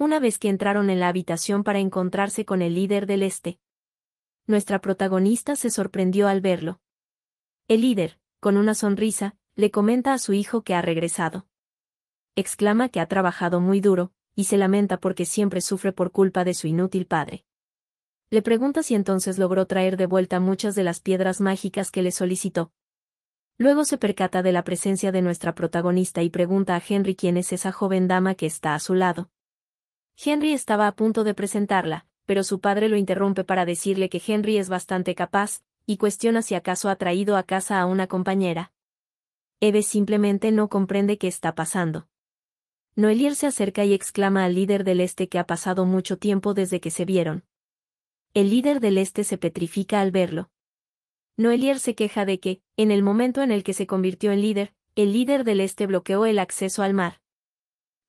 una vez que entraron en la habitación para encontrarse con el líder del este. Nuestra protagonista se sorprendió al verlo. El líder, con una sonrisa, le comenta a su hijo que ha regresado. Exclama que ha trabajado muy duro, y se lamenta porque siempre sufre por culpa de su inútil padre. Le pregunta si entonces logró traer de vuelta muchas de las piedras mágicas que le solicitó. Luego se percata de la presencia de nuestra protagonista y pregunta a Henry quién es esa joven dama que está a su lado. Henry estaba a punto de presentarla, pero su padre lo interrumpe para decirle que Henry es bastante capaz, y cuestiona si acaso ha traído a casa a una compañera. Eve simplemente no comprende qué está pasando. Noelier se acerca y exclama al líder del este que ha pasado mucho tiempo desde que se vieron. El líder del este se petrifica al verlo. Noelier se queja de que, en el momento en el que se convirtió en líder, el líder del este bloqueó el acceso al mar.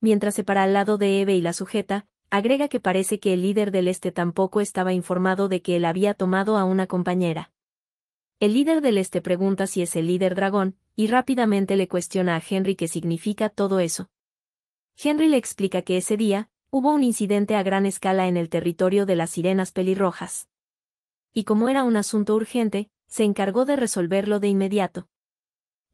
Mientras se para al lado de Eve y la sujeta, agrega que parece que el líder del este tampoco estaba informado de que él había tomado a una compañera. El líder del este pregunta si es el líder dragón, y rápidamente le cuestiona a Henry qué significa todo eso. Henry le explica que ese día, hubo un incidente a gran escala en el territorio de las sirenas pelirrojas. Y como era un asunto urgente, se encargó de resolverlo de inmediato.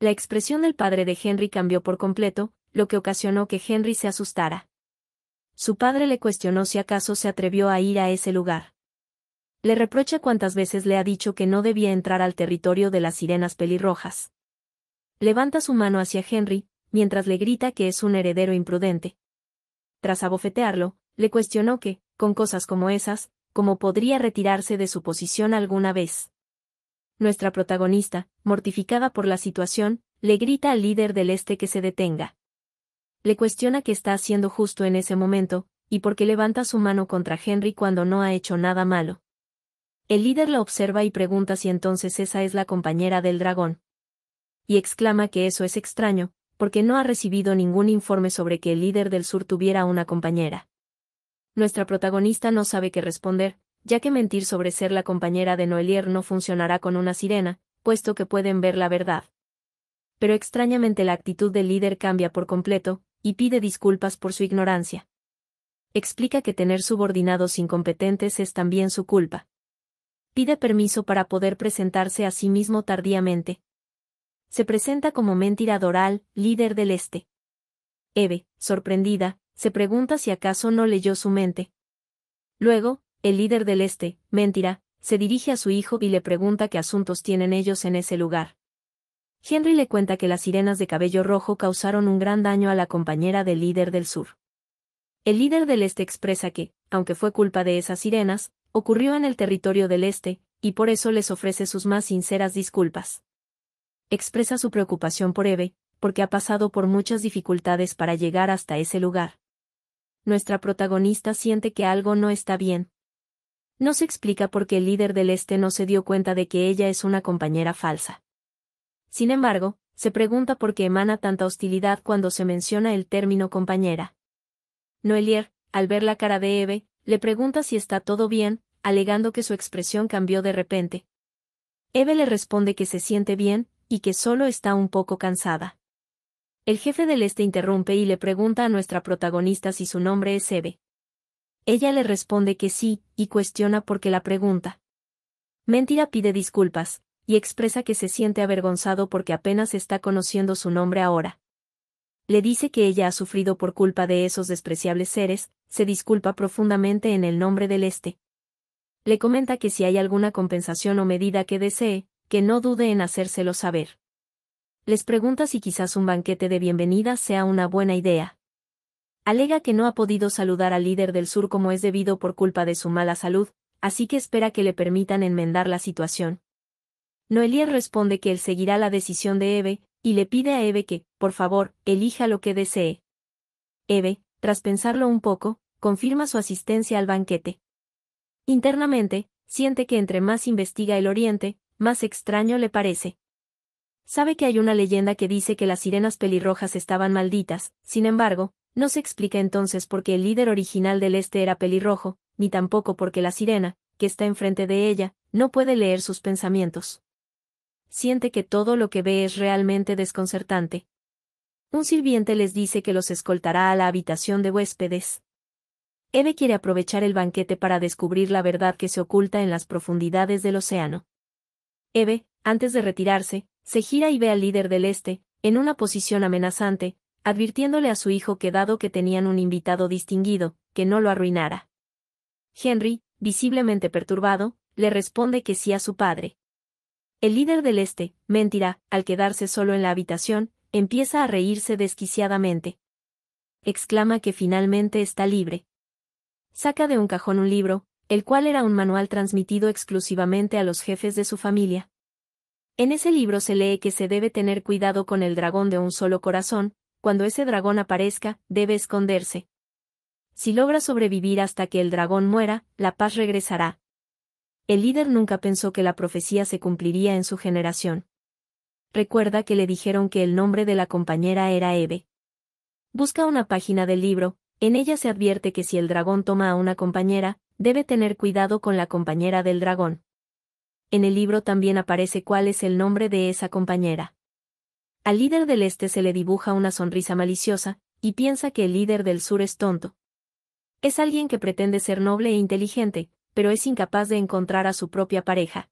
La expresión del padre de Henry cambió por completo, lo que ocasionó que Henry se asustara. Su padre le cuestionó si acaso se atrevió a ir a ese lugar. Le reprocha cuántas veces le ha dicho que no debía entrar al territorio de las sirenas pelirrojas. Levanta su mano hacia Henry, mientras le grita que es un heredero imprudente. Tras abofetearlo, le cuestionó que, con cosas como esas, ¿cómo podría retirarse de su posición alguna vez? Nuestra protagonista, mortificada por la situación, le grita al líder del este que se detenga. Le cuestiona qué está haciendo justo en ese momento, y por qué levanta su mano contra Henry cuando no ha hecho nada malo. El líder la observa y pregunta si entonces esa es la compañera del dragón. Y exclama que eso es extraño, porque no ha recibido ningún informe sobre que el líder del sur tuviera una compañera. Nuestra protagonista no sabe qué responder, ya que mentir sobre ser la compañera de Noelier no funcionará con una sirena, puesto que pueden ver la verdad. Pero extrañamente la actitud del líder cambia por completo, y pide disculpas por su ignorancia. Explica que tener subordinados incompetentes es también su culpa. Pide permiso para poder presentarse a sí mismo tardíamente. Se presenta como Mentira Doral, líder del este. Eve, sorprendida, se pregunta si acaso no leyó su mente. Luego, el líder del este, Mentira, se dirige a su hijo y le pregunta qué asuntos tienen ellos en ese lugar. Henry le cuenta que las sirenas de cabello rojo causaron un gran daño a la compañera del líder del sur. El líder del este expresa que, aunque fue culpa de esas sirenas, ocurrió en el territorio del este, y por eso les ofrece sus más sinceras disculpas. Expresa su preocupación por Eve, porque ha pasado por muchas dificultades para llegar hasta ese lugar. Nuestra protagonista siente que algo no está bien. No se explica por qué el líder del este no se dio cuenta de que ella es una compañera falsa. Sin embargo, se pregunta por qué emana tanta hostilidad cuando se menciona el término compañera. Noelier, al ver la cara de Eve, le pregunta si está todo bien, alegando que su expresión cambió de repente. Eve le responde que se siente bien, y que solo está un poco cansada. El jefe del este interrumpe y le pregunta a nuestra protagonista si su nombre es Eve. Ella le responde que sí, y cuestiona por qué la pregunta. Mentira pide disculpas, y expresa que se siente avergonzado porque apenas está conociendo su nombre ahora. Le dice que ella ha sufrido por culpa de esos despreciables seres, se disculpa profundamente en el nombre del este. Le comenta que si hay alguna compensación o medida que desee, que no dude en hacérselo saber. Les pregunta si quizás un banquete de bienvenida sea una buena idea. Alega que no ha podido saludar al líder del sur como es debido por culpa de su mala salud, así que espera que le permitan enmendar la situación. Noelier responde que él seguirá la decisión de Eve, y le pide a Eve que, por favor, elija lo que desee. Eve, tras pensarlo un poco, confirma su asistencia al banquete. Internamente, siente que entre más investiga el Oriente, más extraño le parece. Sabe que hay una leyenda que dice que las sirenas pelirrojas estaban malditas, sin embargo, no se explica entonces por qué el líder original del este era pelirrojo, ni tampoco porque la sirena, que está enfrente de ella, no puede leer sus pensamientos. Siente que todo lo que ve es realmente desconcertante. Un sirviente les dice que los escoltará a la habitación de huéspedes. Eve quiere aprovechar el banquete para descubrir la verdad que se oculta en las profundidades del océano. Eve, antes de retirarse, se gira y ve al líder del Este, en una posición amenazante, advirtiéndole a su hijo que dado que tenían un invitado distinguido, que no lo arruinara. Henry, visiblemente perturbado, le responde que sí a su padre. El líder del Este, Mentira, al quedarse solo en la habitación, empieza a reírse desquiciadamente. Exclama que finalmente está libre. Saca de un cajón un libro, el cual era un manual transmitido exclusivamente a los jefes de su familia. En ese libro se lee que se debe tener cuidado con el dragón de un solo corazón, cuando ese dragón aparezca, debe esconderse. Si logra sobrevivir hasta que el dragón muera, la paz regresará. El líder nunca pensó que la profecía se cumpliría en su generación. Recuerda que le dijeron que el nombre de la compañera era Eve. Busca una página del libro, en ella se advierte que si el dragón toma a una compañera, debe tener cuidado con la compañera del dragón. En el libro también aparece cuál es el nombre de esa compañera. Al líder del Este se le dibuja una sonrisa maliciosa, y piensa que el líder del Sur es tonto. Es alguien que pretende ser noble e inteligente, pero es incapaz de encontrar a su propia pareja.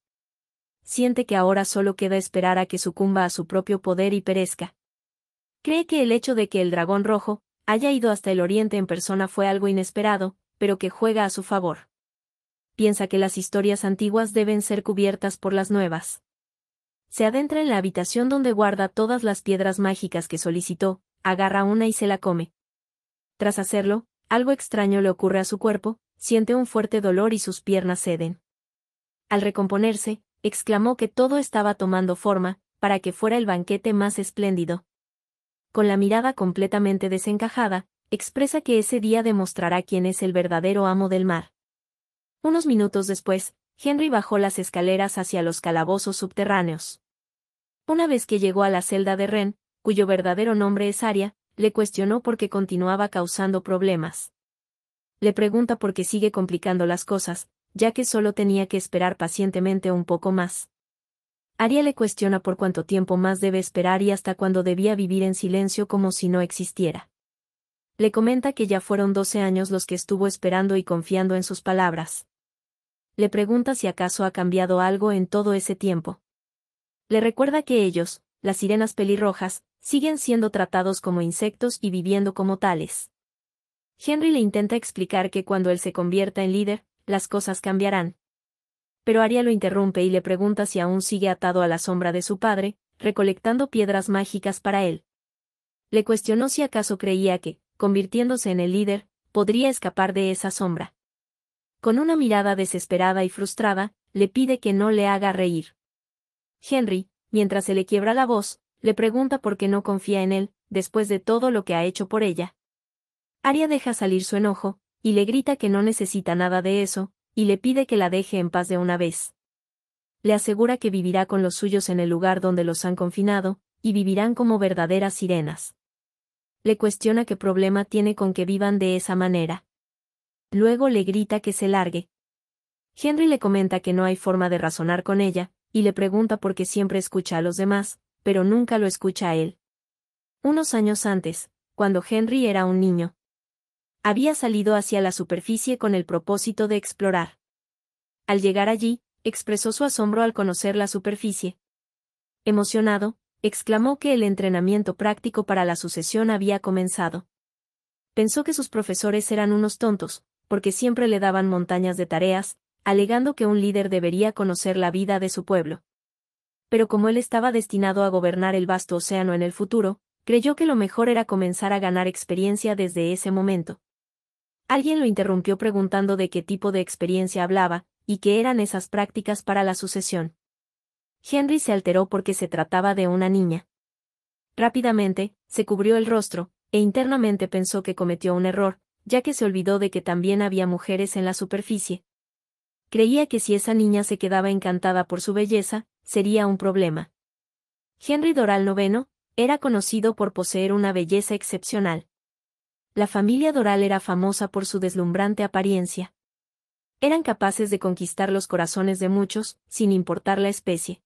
Siente que ahora solo queda esperar a que sucumba a su propio poder y perezca. Cree que el hecho de que el dragón rojo haya ido hasta el oriente en persona fue algo inesperado, pero que juega a su favor. Piensa que las historias antiguas deben ser cubiertas por las nuevas. Se adentra en la habitación donde guarda todas las piedras mágicas que solicitó, agarra una y se la come. Tras hacerlo, algo extraño le ocurre a su cuerpo, siente un fuerte dolor y sus piernas ceden. Al recomponerse, exclamó que todo estaba tomando forma, para que fuera el banquete más espléndido. Con la mirada completamente desencajada, expresa que ese día demostrará quién es el verdadero amo del mar. Unos minutos después, Henry bajó las escaleras hacia los calabozos subterráneos. Una vez que llegó a la celda de Ren, cuyo verdadero nombre es Arya, le cuestionó por qué continuaba causando problemas. Le pregunta por qué sigue complicando las cosas, ya que solo tenía que esperar pacientemente un poco más. Arya le cuestiona por cuánto tiempo más debe esperar y hasta cuándo debía vivir en silencio como si no existiera. Le comenta que ya fueron 12 años los que estuvo esperando y confiando en sus palabras. Le pregunta si acaso ha cambiado algo en todo ese tiempo. Le recuerda que ellos, las sirenas pelirrojas, siguen siendo tratados como insectos y viviendo como tales. Henry le intenta explicar que cuando él se convierta en líder, las cosas cambiarán. Pero Arya lo interrumpe y le pregunta si aún sigue atado a la sombra de su padre, recolectando piedras mágicas para él. Le cuestionó si acaso creía que, convirtiéndose en el líder, podría escapar de esa sombra. Con una mirada desesperada y frustrada, le pide que no le haga reír. Henry, mientras se le quiebra la voz, le pregunta por qué no confía en él, después de todo lo que ha hecho por ella. Arya deja salir su enojo, y le grita que no necesita nada de eso, y le pide que la deje en paz de una vez. Le asegura que vivirá con los suyos en el lugar donde los han confinado, y vivirán como verdaderas sirenas. Le cuestiona qué problema tiene con que vivan de esa manera. Luego le grita que se largue. Henry le comenta que no hay forma de razonar con ella, y le pregunta por qué siempre escucha a los demás, pero nunca lo escucha a él. Unos años antes, cuando Henry era un niño, había salido hacia la superficie con el propósito de explorar. Al llegar allí, expresó su asombro al conocer la superficie. Emocionado, exclamó que el entrenamiento práctico para la sucesión había comenzado. Pensó que sus profesores eran unos tontos, porque siempre le daban montañas de tareas, alegando que un líder debería conocer la vida de su pueblo. Pero como él estaba destinado a gobernar el vasto océano en el futuro, creyó que lo mejor era comenzar a ganar experiencia desde ese momento. Alguien lo interrumpió preguntando de qué tipo de experiencia hablaba, y qué eran esas prácticas para la sucesión. Henry se alteró porque se trataba de una niña. Rápidamente, se cubrió el rostro, e internamente pensó que cometió un error, ya que se olvidó de que también había mujeres en la superficie. Creía que si esa niña se quedaba encantada por su belleza, sería un problema. Henry Doral IX era conocido por poseer una belleza excepcional. La familia Doral era famosa por su deslumbrante apariencia. Eran capaces de conquistar los corazones de muchos, sin importar la especie.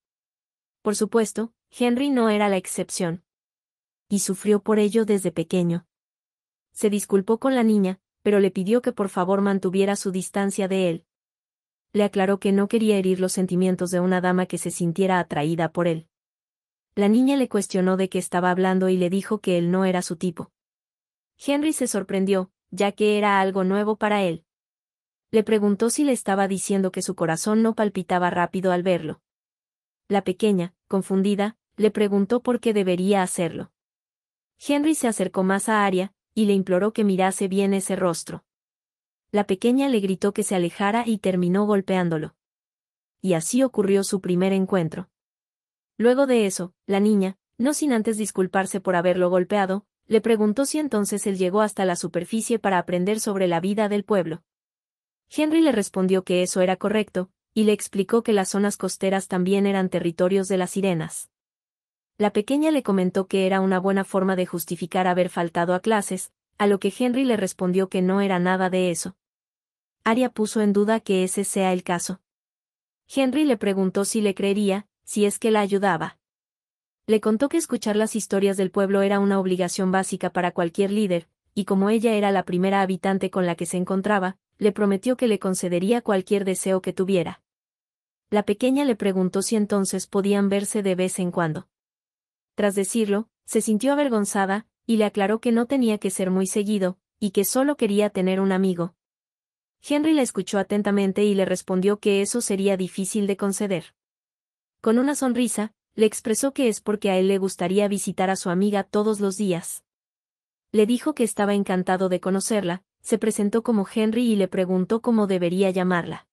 Por supuesto, Henry no era la excepción. Y sufrió por ello desde pequeño. Se disculpó con la niña, pero le pidió que por favor mantuviera su distancia de él. Le aclaró que no quería herir los sentimientos de una dama que se sintiera atraída por él. La niña le cuestionó de qué estaba hablando y le dijo que él no era su tipo. Henry se sorprendió, ya que era algo nuevo para él. Le preguntó si le estaba diciendo que su corazón no palpitaba rápido al verlo. La pequeña, confundida, le preguntó por qué debería hacerlo. Henry se acercó más a Arya, y le imploró que mirase bien ese rostro. La pequeña le gritó que se alejara y terminó golpeándolo. Y así ocurrió su primer encuentro. Luego de eso, la niña, no sin antes disculparse por haberlo golpeado, le preguntó si entonces él llegó hasta la superficie para aprender sobre la vida del pueblo. Henry le respondió que eso era correcto, y le explicó que las zonas costeras también eran territorios de las sirenas. La pequeña le comentó que era una buena forma de justificar haber faltado a clases, a lo que Henry le respondió que no era nada de eso. Arya puso en duda que ese sea el caso. Henry le preguntó si le creería, si es que la ayudaba. Le contó que escuchar las historias del pueblo era una obligación básica para cualquier líder, y como ella era la primera habitante con la que se encontraba, le prometió que le concedería cualquier deseo que tuviera. La pequeña le preguntó si entonces podían verse de vez en cuando. Tras decirlo, se sintió avergonzada, y le aclaró que no tenía que ser muy seguido, y que solo quería tener un amigo. Henry la escuchó atentamente y le respondió que eso sería difícil de conceder. Con una sonrisa, le expresó que es porque a él le gustaría visitar a su amiga todos los días. Le dijo que estaba encantado de conocerla, se presentó como Henry y le preguntó cómo debería llamarla.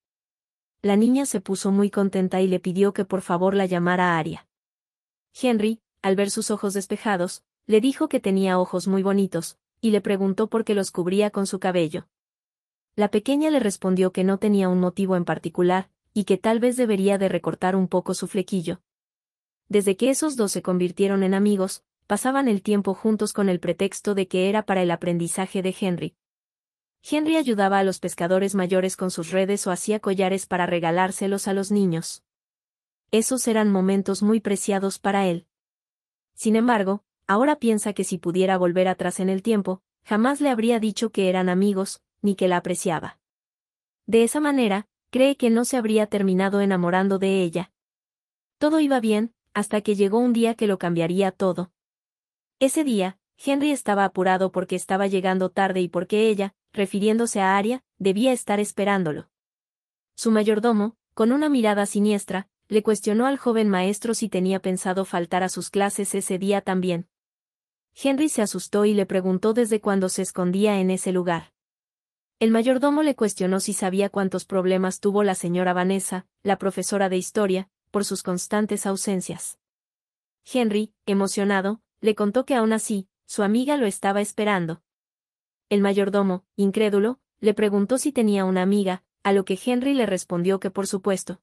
La niña se puso muy contenta y le pidió que por favor la llamara Arya. Henry, al ver sus ojos despejados, le dijo que tenía ojos muy bonitos, y le preguntó por qué los cubría con su cabello. La pequeña le respondió que no tenía un motivo en particular, y que tal vez debería de recortar un poco su flequillo. Desde que esos dos se convirtieron en amigos, pasaban el tiempo juntos con el pretexto de que era para el aprendizaje de Henry. Henry ayudaba a los pescadores mayores con sus redes o hacía collares para regalárselos a los niños. Esos eran momentos muy preciados para él. Sin embargo, ahora piensa que si pudiera volver atrás en el tiempo, jamás le habría dicho que eran amigos, ni que la apreciaba. De esa manera, cree que no se habría terminado enamorando de ella. Todo iba bien, hasta que llegó un día que lo cambiaría todo. Ese día, Henry estaba apurado porque estaba llegando tarde y porque ella, refiriéndose a Arya, debía estar esperándolo. Su mayordomo, con una mirada siniestra, le cuestionó al joven maestro si tenía pensado faltar a sus clases ese día también. Henry se asustó y le preguntó desde cuándo se escondía en ese lugar. El mayordomo le cuestionó si sabía cuántos problemas tuvo la señora Vanessa, la profesora de historia, por sus constantes ausencias. Henry, emocionado, le contó que aún así, su amiga lo estaba esperando. El mayordomo, incrédulo, le preguntó si tenía una amiga, a lo que Henry le respondió que por supuesto.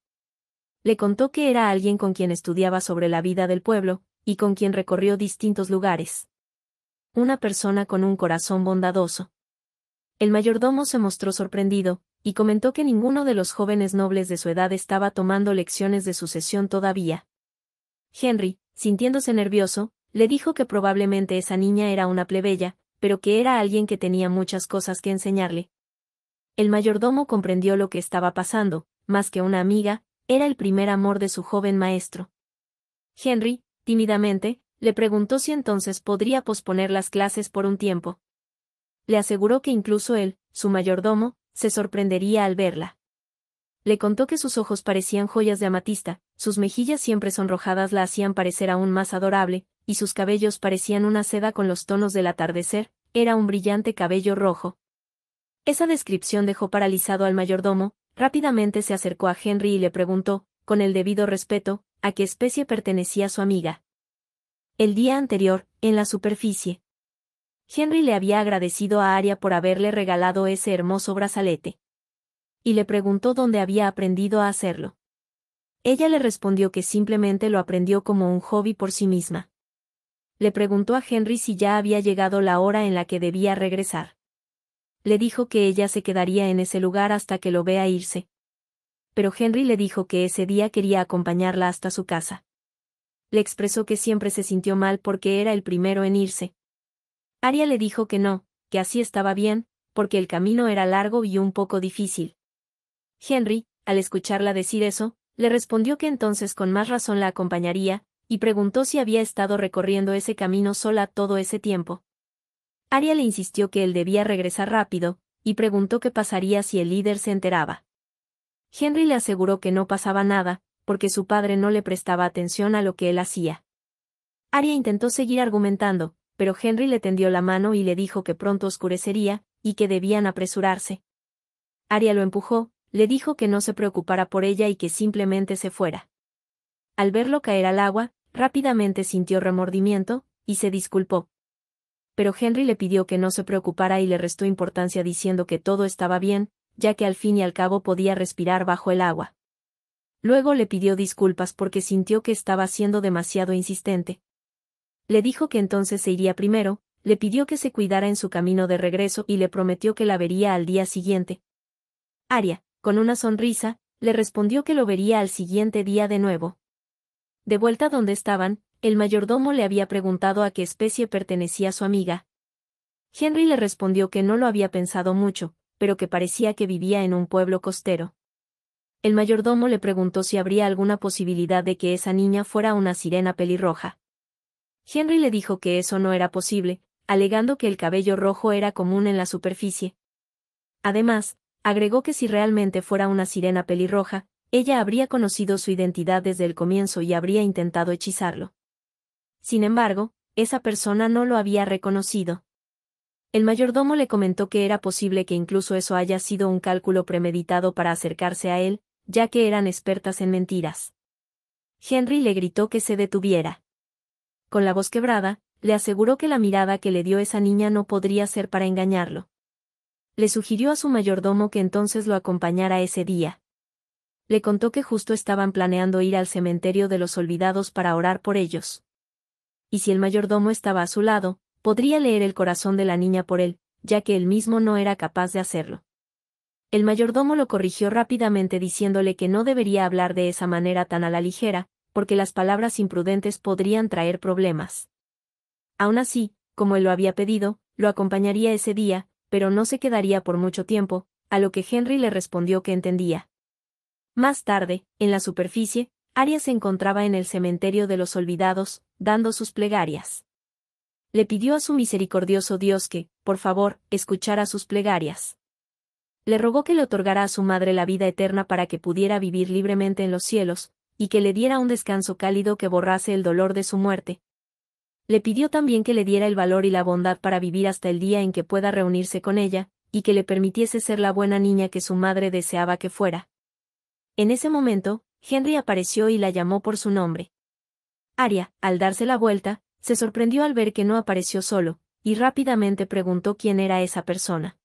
Le contó que era alguien con quien estudiaba sobre la vida del pueblo, y con quien recorrió distintos lugares. Una persona con un corazón bondadoso. El mayordomo se mostró sorprendido, y comentó que ninguno de los jóvenes nobles de su edad estaba tomando lecciones de sucesión todavía. Henry, sintiéndose nervioso, le dijo que probablemente esa niña era una plebeya, pero que era alguien que tenía muchas cosas que enseñarle. El mayordomo comprendió lo que estaba pasando, más que una amiga, era el primer amor de su joven maestro. Henry, tímidamente, le preguntó si entonces podría posponer las clases por un tiempo. Le aseguró que incluso él, su mayordomo, se sorprendería al verla. Le contó que sus ojos parecían joyas de amatista, sus mejillas siempre sonrojadas la hacían parecer aún más adorable, y sus cabellos parecían una seda con los tonos del atardecer, era un brillante cabello rojo. Esa descripción dejó paralizado al mayordomo, rápidamente se acercó a Henry y le preguntó, con el debido respeto, a qué especie pertenecía su amiga. El día anterior, en la superficie. Henry le había agradecido a Arya por haberle regalado ese hermoso brazalete. Y le preguntó dónde había aprendido a hacerlo. Ella le respondió que simplemente lo aprendió como un hobby por sí misma. Le preguntó a Henry si ya había llegado la hora en la que debía regresar. Le dijo que ella se quedaría en ese lugar hasta que lo vea irse. Pero Henry le dijo que ese día quería acompañarla hasta su casa. Le expresó que siempre se sintió mal porque era el primero en irse. Arya le dijo que no, que así estaba bien, porque el camino era largo y un poco difícil. Henry, al escucharla decir eso, le respondió que entonces con más razón la acompañaría, y preguntó si había estado recorriendo ese camino sola todo ese tiempo. Arya le insistió que él debía regresar rápido, y preguntó qué pasaría si el líder se enteraba. Henry le aseguró que no pasaba nada, porque su padre no le prestaba atención a lo que él hacía. Arya intentó seguir argumentando, pero Henry le tendió la mano y le dijo que pronto oscurecería, y que debían apresurarse. Arya lo empujó, le dijo que no se preocupara por ella y que simplemente se fuera. Al verlo caer al agua, rápidamente sintió remordimiento, y se disculpó. Pero Henry le pidió que no se preocupara y le restó importancia diciendo que todo estaba bien, ya que al fin y al cabo podía respirar bajo el agua. Luego le pidió disculpas porque sintió que estaba siendo demasiado insistente. Le dijo que entonces se iría primero, le pidió que se cuidara en su camino de regreso y le prometió que la vería al día siguiente. Arya, con una sonrisa, le respondió que lo vería al siguiente día de nuevo. De vuelta donde estaban, el mayordomo le había preguntado a qué especie pertenecía su amiga. Henry le respondió que no lo había pensado mucho, pero que parecía que vivía en un pueblo costero. El mayordomo le preguntó si habría alguna posibilidad de que esa niña fuera una sirena pelirroja. Henry le dijo que eso no era posible, alegando que el cabello rojo era común en la superficie. Además, agregó que si realmente fuera una sirena pelirroja, ella habría conocido su identidad desde el comienzo y habría intentado hechizarlo. Sin embargo, esa persona no lo había reconocido. El mayordomo le comentó que era posible que incluso eso haya sido un cálculo premeditado para acercarse a él, ya que eran expertas en mentiras. Henry le gritó que se detuviera. Con la voz quebrada, le aseguró que la mirada que le dio esa niña no podría ser para engañarlo. Le sugirió a su mayordomo que entonces lo acompañara ese día. Le contó que justo estaban planeando ir al cementerio de los olvidados para orar por ellos. Y si el mayordomo estaba a su lado, podría leer el corazón de la niña por él, ya que él mismo no era capaz de hacerlo. El mayordomo lo corrigió rápidamente diciéndole que no debería hablar de esa manera tan a la ligera, porque las palabras imprudentes podrían traer problemas. Aún así, como él lo había pedido, lo acompañaría ese día, pero no se quedaría por mucho tiempo, a lo que Henry le respondió que entendía. Más tarde, en la superficie, Arya se encontraba en el cementerio de los olvidados, dando sus plegarias. Le pidió a su misericordioso Dios que, por favor, escuchara sus plegarias. Le rogó que le otorgara a su madre la vida eterna para que pudiera vivir libremente en los cielos, y que le diera un descanso cálido que borrase el dolor de su muerte. Le pidió también que le diera el valor y la bondad para vivir hasta el día en que pueda reunirse con ella, y que le permitiese ser la buena niña que su madre deseaba que fuera. En ese momento, Henry apareció y la llamó por su nombre. Arya, al darse la vuelta, se sorprendió al ver que no apareció solo, y rápidamente preguntó quién era esa persona.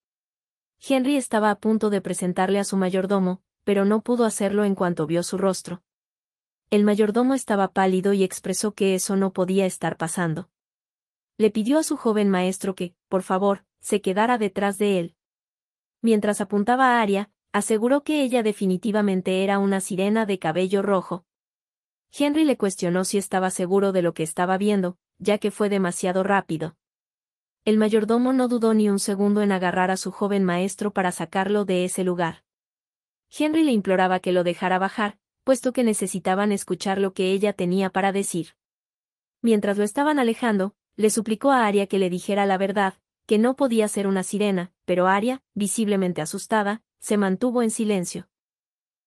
Henry estaba a punto de presentarle a su mayordomo, pero no pudo hacerlo en cuanto vio su rostro. El mayordomo estaba pálido y expresó que eso no podía estar pasando. Le pidió a su joven maestro que, por favor, se quedara detrás de él. Mientras apuntaba a Arya, aseguró que ella definitivamente era una sirena de cabello rojo. Henry le cuestionó si estaba seguro de lo que estaba viendo, ya que fue demasiado rápido. El mayordomo no dudó ni un segundo en agarrar a su joven maestro para sacarlo de ese lugar. Henry le imploraba que lo dejara bajar, puesto que necesitaban escuchar lo que ella tenía para decir. Mientras lo estaban alejando, le suplicó a Arya que le dijera la verdad, que no podía ser una sirena, pero Arya, visiblemente asustada, se mantuvo en silencio.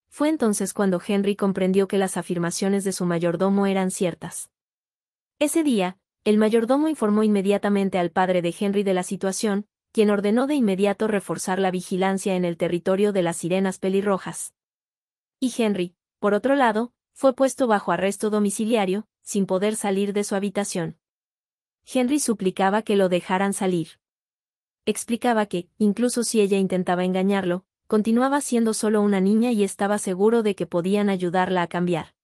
Fue entonces cuando Henry comprendió que las afirmaciones de su mayordomo eran ciertas. Ese día, el mayordomo informó inmediatamente al padre de Henry de la situación, quien ordenó de inmediato reforzar la vigilancia en el territorio de las sirenas pelirrojas. Y Henry, por otro lado, fue puesto bajo arresto domiciliario, sin poder salir de su habitación. Henry suplicaba que lo dejaran salir. Explicaba que, incluso si ella intentaba engañarlo, continuaba siendo solo una niña y estaba seguro de que podían ayudarla a cambiar.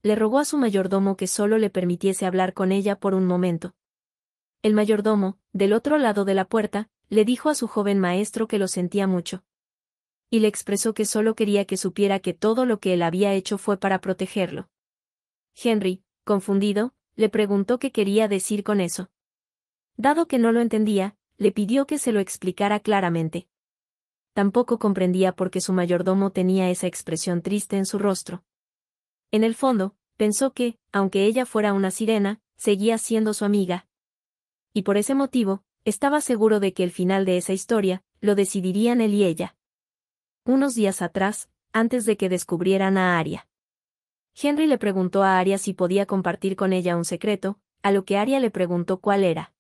Le rogó a su mayordomo que solo le permitiese hablar con ella por un momento. El mayordomo, del otro lado de la puerta, le dijo a su joven maestro que lo sentía mucho. Y le expresó que solo quería que supiera que todo lo que él había hecho fue para protegerlo. Henry, confundido, le preguntó qué quería decir con eso. Dado que no lo entendía, le pidió que se lo explicara claramente. Tampoco comprendía por qué su mayordomo tenía esa expresión triste en su rostro. En el fondo, pensó que, aunque ella fuera una sirena, seguía siendo su amiga. Y por ese motivo, estaba seguro de que el final de esa historia, lo decidirían él y ella. Unos días atrás, antes de que descubrieran a Arya, Henry le preguntó a Arya si podía compartir con ella un secreto, a lo que Arya le preguntó cuál era.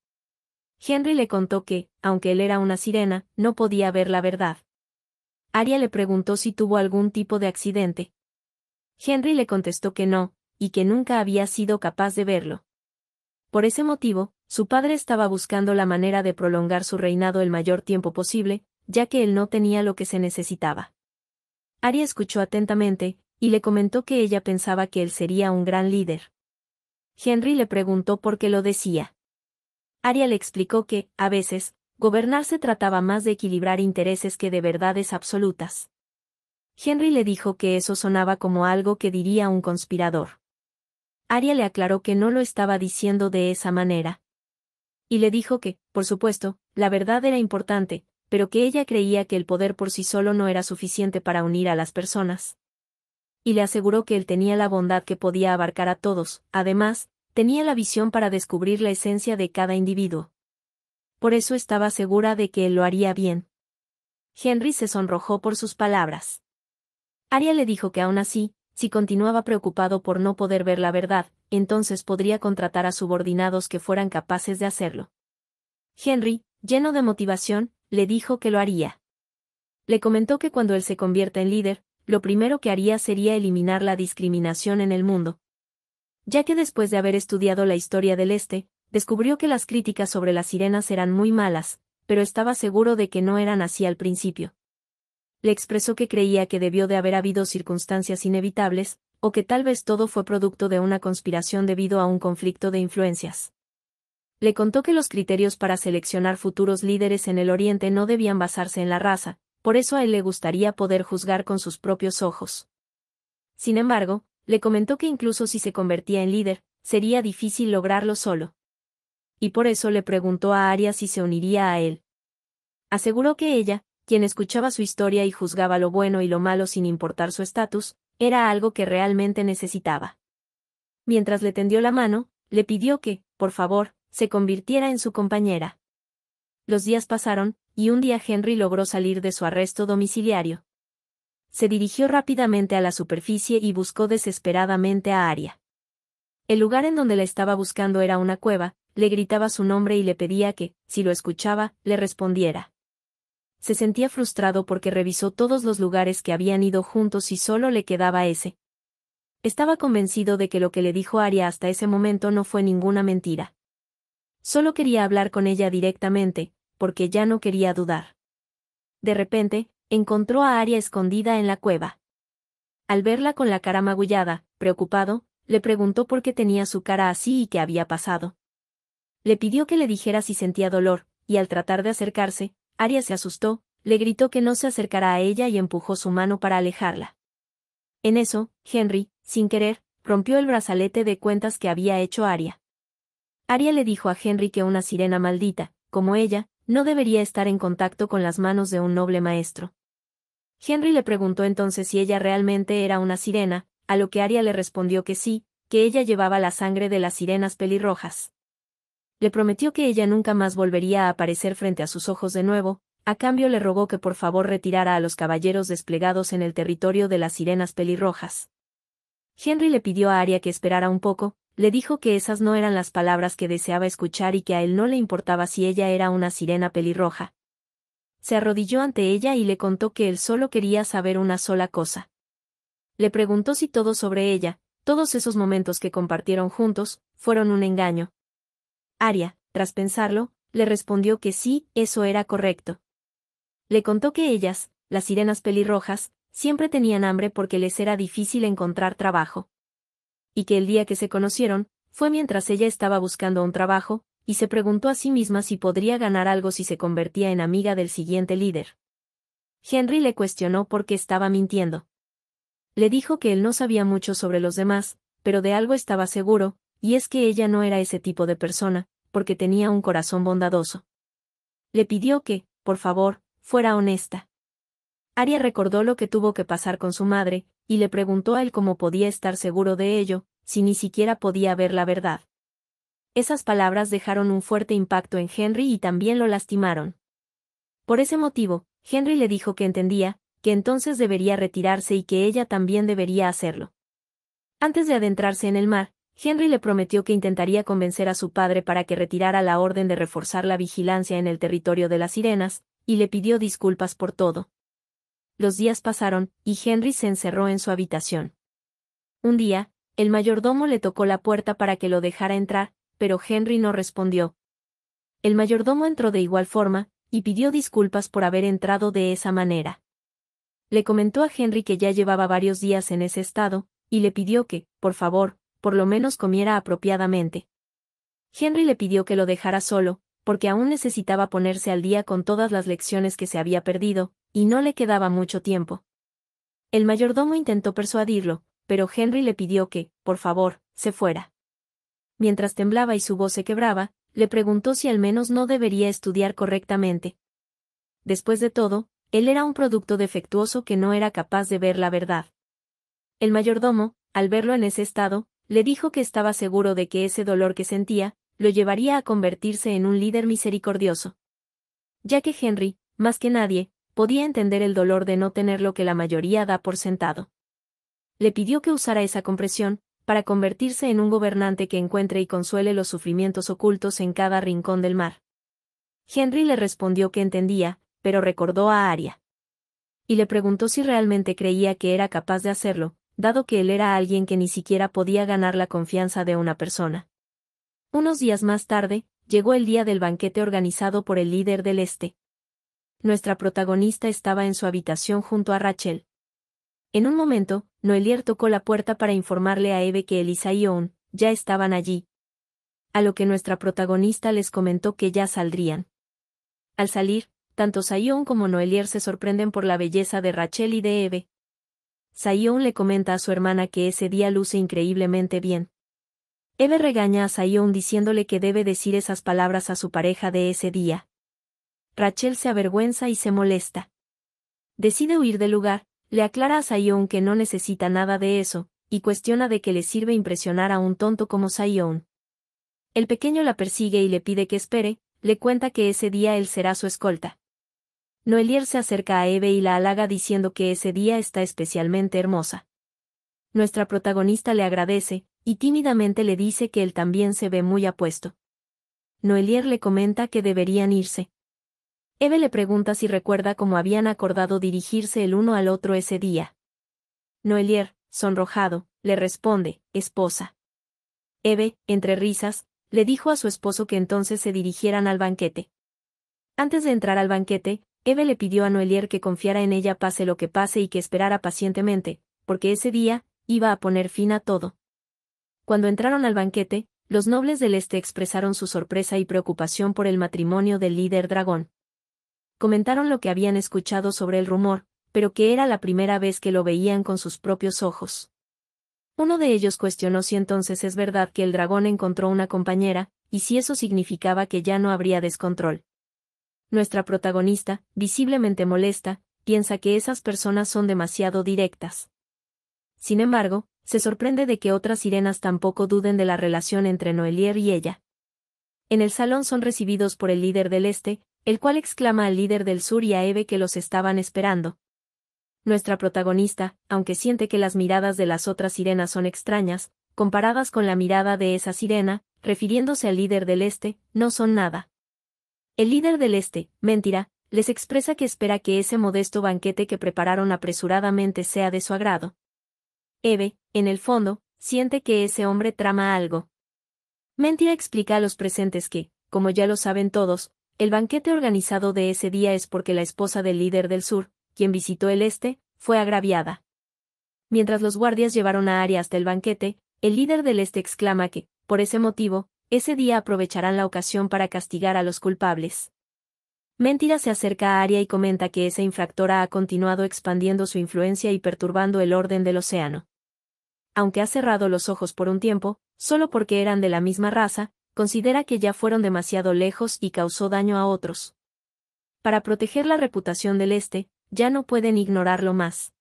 Henry le contó que, aunque él era una sirena, no podía ver la verdad. Arya le preguntó si tuvo algún tipo de accidente. Henry le contestó que no, y que nunca había sido capaz de verlo. Por ese motivo, su padre estaba buscando la manera de prolongar su reinado el mayor tiempo posible, ya que él no tenía lo que se necesitaba. Arya escuchó atentamente, y le comentó que ella pensaba que él sería un gran líder. Henry le preguntó por qué lo decía. Arya le explicó que, a veces, gobernar se trataba más de equilibrar intereses que de verdades absolutas. Henry le dijo que eso sonaba como algo que diría un conspirador. Arya le aclaró que no lo estaba diciendo de esa manera. Y le dijo que, por supuesto, la verdad era importante, pero que ella creía que el poder por sí solo no era suficiente para unir a las personas. Y le aseguró que él tenía la bondad que podía abarcar a todos, además, tenía la visión para descubrir la esencia de cada individuo. Por eso estaba segura de que él lo haría bien. Henry se sonrojó por sus palabras. Arya le dijo que aún así, si continuaba preocupado por no poder ver la verdad, entonces podría contratar a subordinados que fueran capaces de hacerlo. Henry, lleno de motivación, le dijo que lo haría. Le comentó que cuando él se convierta en líder, lo primero que haría sería eliminar la discriminación en el mundo. Ya que después de haber estudiado la historia del Este, descubrió que las críticas sobre las sirenas eran muy malas, pero estaba seguro de que no eran así al principio. Le expresó que creía que debió de haber habido circunstancias inevitables, o que tal vez todo fue producto de una conspiración debido a un conflicto de influencias. Le contó que los criterios para seleccionar futuros líderes en el Oriente no debían basarse en la raza, por eso a él le gustaría poder juzgar con sus propios ojos. Sin embargo, le comentó que incluso si se convertía en líder, sería difícil lograrlo solo. Y por eso le preguntó a Arya si se uniría a él. Aseguró que ella, quien escuchaba su historia y juzgaba lo bueno y lo malo sin importar su estatus, era algo que realmente necesitaba. Mientras le tendió la mano, le pidió que, por favor, se convirtiera en su compañera. Los días pasaron, y un día Henry logró salir de su arresto domiciliario. Se dirigió rápidamente a la superficie y buscó desesperadamente a Arya. El lugar en donde la estaba buscando era una cueva, le gritaba su nombre y le pedía que, si lo escuchaba, le respondiera. Se sentía frustrado porque revisó todos los lugares que habían ido juntos y solo le quedaba ese. Estaba convencido de que lo que le dijo Arya hasta ese momento no fue ninguna mentira. Solo quería hablar con ella directamente, porque ya no quería dudar. De repente, encontró a Arya escondida en la cueva. Al verla con la cara magullada, preocupado, le preguntó por qué tenía su cara así y qué había pasado. Le pidió que le dijera si sentía dolor, y al tratar de acercarse, Arya se asustó, le gritó que no se acercara a ella y empujó su mano para alejarla. En eso, Henry, sin querer, rompió el brazalete de cuentas que había hecho Arya. Arya le dijo a Henry que una sirena maldita, como ella, no debería estar en contacto con las manos de un noble maestro. Henry le preguntó entonces si ella realmente era una sirena, a lo que Arya le respondió que sí, que ella llevaba la sangre de las sirenas pelirrojas. Le prometió que ella nunca más volvería a aparecer frente a sus ojos de nuevo, a cambio le rogó que por favor retirara a los caballeros desplegados en el territorio de las sirenas pelirrojas. Henry le pidió a Arya que esperara un poco, le dijo que esas no eran las palabras que deseaba escuchar y que a él no le importaba si ella era una sirena pelirroja. Se arrodilló ante ella y le contó que él solo quería saber una sola cosa. Le preguntó si todo sobre ella, todos esos momentos que compartieron juntos, fueron un engaño. Arya, tras pensarlo, le respondió que sí, eso era correcto. Le contó que ellas, las sirenas pelirrojas, siempre tenían hambre porque les era difícil encontrar trabajo. Y que el día que se conocieron, fue mientras ella estaba buscando un trabajo, y se preguntó a sí misma si podría ganar algo si se convertía en amiga del siguiente líder. Henry le cuestionó por qué estaba mintiendo. Le dijo que él no sabía mucho sobre los demás, pero de algo estaba seguro, y es que ella no era ese tipo de persona, porque tenía un corazón bondadoso. Le pidió que, por favor, fuera honesta. Arya recordó lo que tuvo que pasar con su madre, y le preguntó a él cómo podía estar seguro de ello, si ni siquiera podía ver la verdad. Esas palabras dejaron un fuerte impacto en Henry y también lo lastimaron. Por ese motivo, Henry le dijo que entendía, que entonces debería retirarse y que ella también debería hacerlo. Antes de adentrarse en el mar, Henry le prometió que intentaría convencer a su padre para que retirara la orden de reforzar la vigilancia en el territorio de las sirenas, y le pidió disculpas por todo. Los días pasaron, y Henry se encerró en su habitación. Un día, el mayordomo le tocó la puerta para que lo dejara entrar, pero Henry no respondió. El mayordomo entró de igual forma, y pidió disculpas por haber entrado de esa manera. Le comentó a Henry que ya llevaba varios días en ese estado, y le pidió que, por favor, por lo menos comiera apropiadamente. Henry le pidió que lo dejara solo, porque aún necesitaba ponerse al día con todas las lecciones que se había perdido, y no le quedaba mucho tiempo. El mayordomo intentó persuadirlo, pero Henry le pidió que, por favor, se fuera. Mientras temblaba y su voz se quebraba, le preguntó si al menos no debería estudiar correctamente. Después de todo, él era un producto defectuoso que no era capaz de ver la verdad. El mayordomo, al verlo en ese estado, le dijo que estaba seguro de que ese dolor que sentía, lo llevaría a convertirse en un líder misericordioso. Ya que Henry, más que nadie, podía entender el dolor de no tener lo que la mayoría da por sentado. Le pidió que usara esa compresión, para convertirse en un gobernante que encuentre y consuele los sufrimientos ocultos en cada rincón del mar. Henry le respondió que entendía, pero recordó a Arya. Y le preguntó si realmente creía que era capaz de hacerlo, dado que él era alguien que ni siquiera podía ganar la confianza de una persona. Unos días más tarde, llegó el día del banquete organizado por el líder del Este. Nuestra protagonista estaba en su habitación junto a Rachel. En un momento, Noelier tocó la puerta para informarle a Eve que él y Sion ya estaban allí. A lo que nuestra protagonista les comentó que ya saldrían. Al salir, tanto Sion como Noelier se sorprenden por la belleza de Rachel y de Eve. Sion le comenta a su hermana que ese día luce increíblemente bien. Eve regaña a Sion diciéndole que debe decir esas palabras a su pareja de ese día. Rachel se avergüenza y se molesta. Decide huir del lugar, le aclara a Sion que no necesita nada de eso, y cuestiona de qué le sirve impresionar a un tonto como Sion. El pequeño la persigue y le pide que espere, le cuenta que ese día él será su escolta. Noelier se acerca a Eve y la halaga diciendo que ese día está especialmente hermosa. Nuestra protagonista le agradece, y tímidamente le dice que él también se ve muy apuesto. Noelier le comenta que deberían irse. Eve le pregunta si recuerda cómo habían acordado dirigirse el uno al otro ese día. Noelier, sonrojado, le responde, esposa. Eve, entre risas, le dijo a su esposo que entonces se dirigieran al banquete. Antes de entrar al banquete, Eve le pidió a Noelier que confiara en ella pase lo que pase y que esperara pacientemente, porque ese día, iba a poner fin a todo. Cuando entraron al banquete, los nobles del Este expresaron su sorpresa y preocupación por el matrimonio del líder dragón. Comentaron lo que habían escuchado sobre el rumor, pero que era la primera vez que lo veían con sus propios ojos. Uno de ellos cuestionó si entonces es verdad que el dragón encontró una compañera, y si eso significaba que ya no habría descontrol. Nuestra protagonista, visiblemente molesta, piensa que esas personas son demasiado directas. Sin embargo, se sorprende de que otras sirenas tampoco duden de la relación entre Noelier y ella. En el salón son recibidos por el líder del Este, el cual exclama al líder del Sur y a Eve que los estaban esperando. Nuestra protagonista, aunque siente que las miradas de las otras sirenas son extrañas, comparadas con la mirada de esa sirena, refiriéndose al líder del Este, no son nada. El líder del Este, Mentira, les expresa que espera que ese modesto banquete que prepararon apresuradamente sea de su agrado. Eve, en el fondo, siente que ese hombre trama algo. Mentira explica a los presentes que, como ya lo saben todos, el banquete organizado de ese día es porque la esposa del líder del Sur, quien visitó el Este, fue agraviada. Mientras los guardias llevaron a Arya hasta el banquete, el líder del Este exclama que, por ese motivo, ese día aprovecharán la ocasión para castigar a los culpables. Mentira se acerca a Arya y comenta que esa infractora ha continuado expandiendo su influencia y perturbando el orden del océano. Aunque ha cerrado los ojos por un tiempo, solo porque eran de la misma raza, considera que ya fueron demasiado lejos y causó daño a otros. Para proteger la reputación del Este, ya no pueden ignorarlo más.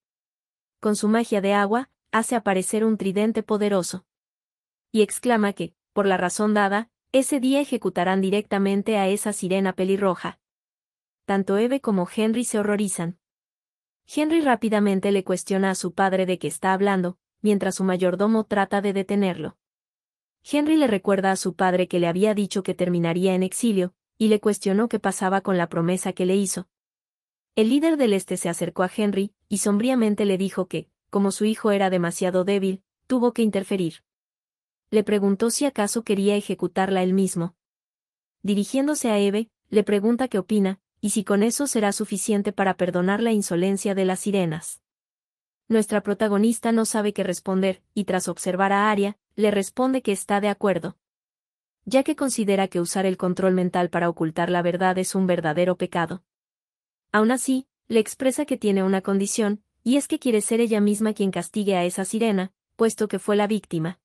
Con su magia de agua, hace aparecer un tridente poderoso. Y exclama que, por la razón dada, ese día ejecutarán directamente a esa sirena pelirroja. Tanto Eve como Henry se horrorizan. Henry rápidamente le cuestiona a su padre de qué está hablando, mientras su mayordomo trata de detenerlo. Henry le recuerda a su padre que le había dicho que terminaría en exilio, y le cuestionó qué pasaba con la promesa que le hizo. El líder del Este se acercó a Henry, y sombríamente le dijo que, como su hijo era demasiado débil, tuvo que interferir. Le preguntó si acaso quería ejecutarla él mismo. Dirigiéndose a Eve, le pregunta qué opina, y si con eso será suficiente para perdonar la insolencia de las sirenas. Nuestra protagonista no sabe qué responder, y tras observar a Arya, le responde que está de acuerdo. Ya que considera que usar el control mental para ocultar la verdad es un verdadero pecado. Aún así, le expresa que tiene una condición, y es que quiere ser ella misma quien castigue a esa sirena, puesto que fue la víctima.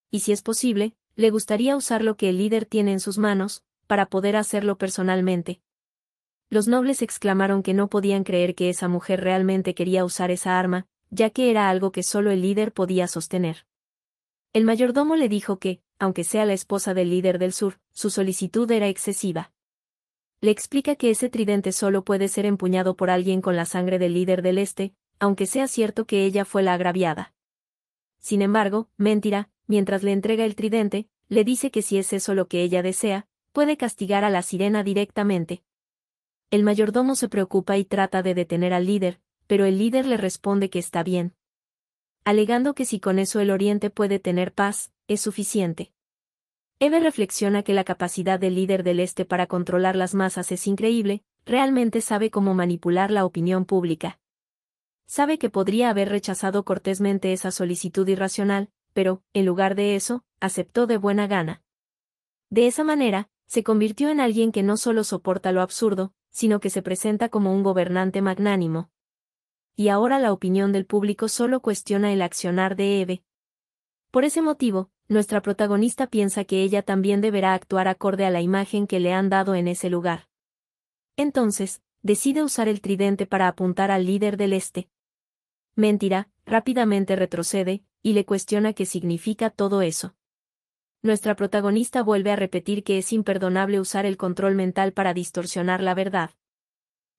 Y si es posible, le gustaría usar lo que el líder tiene en sus manos, para poder hacerlo personalmente. Los nobles exclamaron que no podían creer que esa mujer realmente quería usar esa arma, ya que era algo que solo el líder podía sostener. El mayordomo le dijo que, aunque sea la esposa del líder del sur, su solicitud era excesiva. Le explica que ese tridente solo puede ser empuñado por alguien con la sangre del líder del Este, aunque sea cierto que ella fue la agraviada. Sin embargo, Mentira, mientras le entrega el tridente, le dice que si es eso lo que ella desea, puede castigar a la sirena directamente. El mayordomo se preocupa y trata de detener al líder, pero el líder le responde que está bien, alegando que si con eso el Oriente puede tener paz, es suficiente. Eve reflexiona que la capacidad del líder del Este para controlar las masas es increíble, realmente sabe cómo manipular la opinión pública. Sabe que podría haber rechazado cortésmente esa solicitud irracional, pero, en lugar de eso, aceptó de buena gana. De esa manera, se convirtió en alguien que no solo soporta lo absurdo, sino que se presenta como un gobernante magnánimo. Y ahora la opinión del público solo cuestiona el accionar de Eve. Por ese motivo, nuestra protagonista piensa que ella también deberá actuar acorde a la imagen que le han dado en ese lugar. Entonces, decide usar el tridente para apuntar al líder del Este. Mentira, rápidamente retrocede, y le cuestiona qué significa todo eso. Nuestra protagonista vuelve a repetir que es imperdonable usar el control mental para distorsionar la verdad.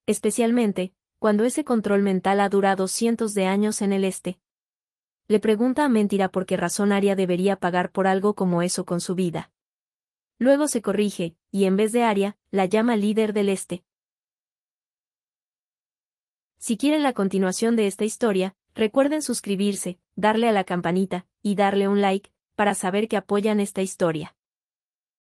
Especialmente, cuando ese control mental ha durado cientos de años en el Este. Le pregunta a Mentira por qué razón Arya debería pagar por algo como eso con su vida. Luego se corrige, y en vez de Arya, la llama líder del Este. Si quieren la continuación de esta historia, recuerden suscribirse, darle a la campanita, y darle un like, para saber que apoyan esta historia.